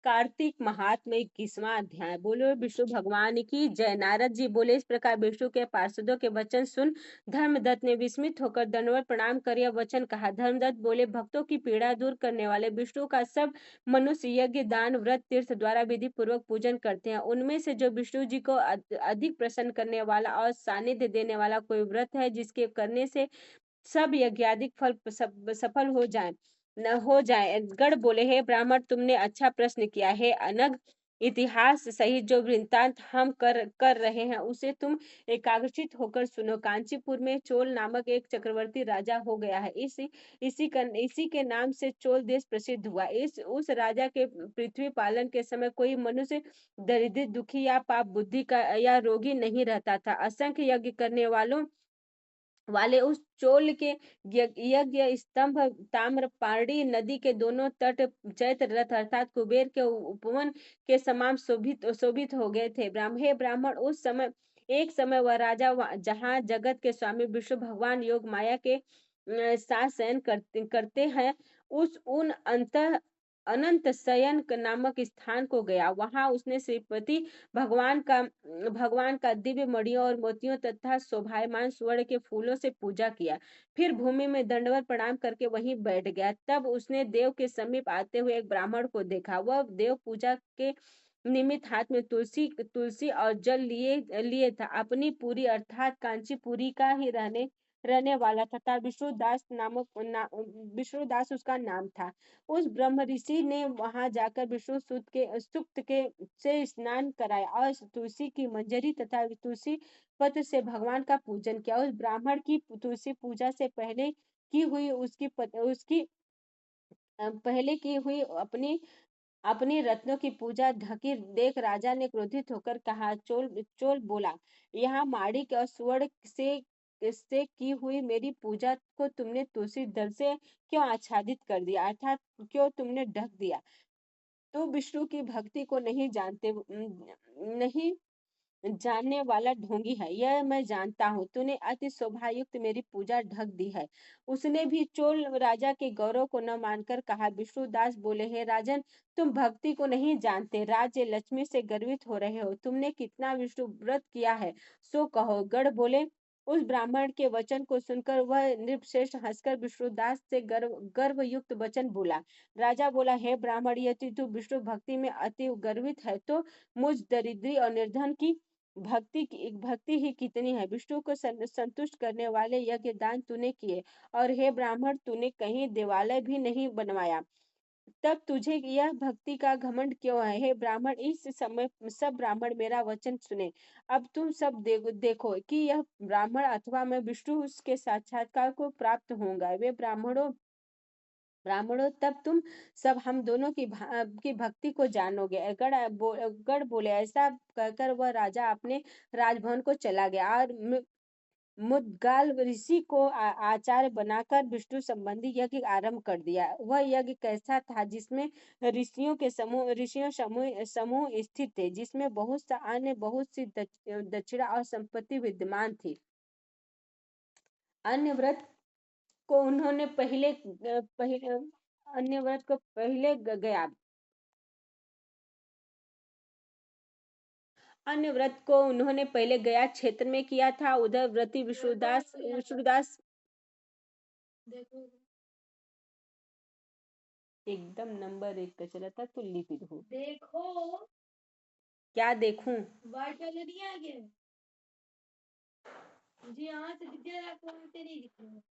कार्तिक महात्म्य 21वां अध्याय। बोलो विष्णु भगवान की जय। नारद जी बोले, इस प्रकार विष्णु के पार्षदों के वचन सुन धर्मदत्त ने विस्मित होकर दंडवत प्रणाम कर यह वचन कहा। धर्मदत्त बोले, भक्तों की पीड़ा दूर करने वाले विष्णु का सब मनुष्य यज्ञ दान व्रत तीर्थ द्वारा विधि पूर्वक पूजन करते हैं। उनमें से जो विष्णु जी को अधिक प्रसन्न करने वाला और सानिध्य देने वाला कोई व्रत है, जिसके करने से सब यज्ञादिक फल सफल हो जाए। गण बोले, हे ब्राह्मण, तुमने अच्छा प्रश्न किया। हे अनग, इतिहास सहित जो वृत्तांत हम कर रहे हैं उसे तुम एकाग्रचित होकर सुनो। कांचीपुर में चोल नामक एक चक्रवर्ती राजा हो गया है। इसी के नाम से चोल देश प्रसिद्ध हुआ। इस उस राजा के पृथ्वी पालन के समय कोई मनुष्य दरिद्र, दुखी या पाप बुद्धि का या रोगी नहीं रहता था। असंख्य यज्ञ करने वाले उस चोल के यज्ञ स्तंभ ताम्रपाणी नदी के दोनों तट चैत्र रथ अर्थात कुबेर के उपवन के समान शोभित हो गए थे। हे ब्राह्मण, एक समय वह राजा जहाँ जगत के स्वामी विष्णु भगवान योग माया के साथ शयन करते हैं, उस उन अंत अनंत शयन नामक स्थान को गया। वहां उसने श्रीपति भगवान का दिव्य मणियों और मोतियों तथा शोभायमान स्वर्ण के फूलों से पूजा किया। फिर भूमि में दंडवत प्रणाम करके वहीं बैठ गया। तब उसने देव के समीप आते हुए एक ब्राह्मण को देखा। वह देव पूजा के निमित्त हाथ में तुलसी और जल लिए था। अपनी पूरी अर्थात कांचीपुरी का ही रहने वाला तथा विष्णुदास उसका नाम था। उस ब्रह्म ऋषि ने वहां जाकर विष्णु सूक्त के से स्नान कराया और तुलसी की मंजरी तथा तुलसी पत्र से भगवान का पूजन किया। उस ब्राह्मण की तुलसी पूजा से पहले की हुई अपनी रत्नों की पूजा ढकी देख राजा ने क्रोधित होकर कहा। चोल चोल बोला, यहाँ माणिक और स्वर्ण से की हुई मेरी पूजा को तुमने तुलसी दल से क्यों आच्छादित कर दिया, अर्थात क्यों तुमने ढक दिया? तो विष्णु की भक्ति को नहीं जानने वाला ढोंगी है, यह मैं जानता हूँ। तूने अति शोभायुक्त मेरी पूजा ढक दी है। उसने भी चोल राजा के गौरव को न मानकर कहा। विष्णुदास बोले, हे राजन, तुम भक्ति को नहीं जानते, राज्य लक्ष्मी से गर्वित हो रहे हो। तुमने कितना विष्णु व्रत किया है सो कहो। गढ़ बोले, उस ब्राह्मण के वचन को सुनकर वह नृपश्रेष्ठ हंसकर विष्णुदास से गर्व युक्त वचन बोला। राजा बोला, हे ब्राह्मण, यदि तू विष्णु भक्ति में अति गर्वित है तो मुझ दरिद्री और निर्धन की भक्ति ही कितनी है। विष्णु को संतुष्ट करने वाले यज्ञ दान तूने किए, और हे ब्राह्मण, तूने कहीं देवालय भी नहीं बनवाया, तब तुझे यह भक्ति का घमंड क्यों है? हे ब्राह्मण, इस समय सब ब्राह्मण मेरा वचन सुने। अब तुम सब देखो कि यह ब्राह्मण अथवा मैं विष्णु के साक्षात्कार को प्राप्त होऊंगा। वे ब्राह्मणों, तब तुम सब हम दोनों की भक्ति को जानोगे। गढ़ बोले, ऐसा कहकर वह राजा अपने राजभवन को चला गया और मुद्गाल ऋषि को आचार्य बनाकर विष्णु संबंधी यज्ञ आरंभ कर दिया। वह यज्ञ कैसा था? जिसमें ऋषियों समूह स्थित थे, जिसमें बहुत सी दक्षिणा और संपत्ति विद्यमान थी। अन्य व्रत को उन्होंने अन्य व्रत को पहले गया अन्य व्रत को उन्होंने पहले गया क्षेत्र में किया था। उधर व्रती विष्णुदास एकदम नंबर 1 पे चला था। तो लिपि हो देखो, क्या देखूं? व्हाइट वाले नहीं आगे जी, यहाँ से दिख रहा है, तेरी दिख रही है।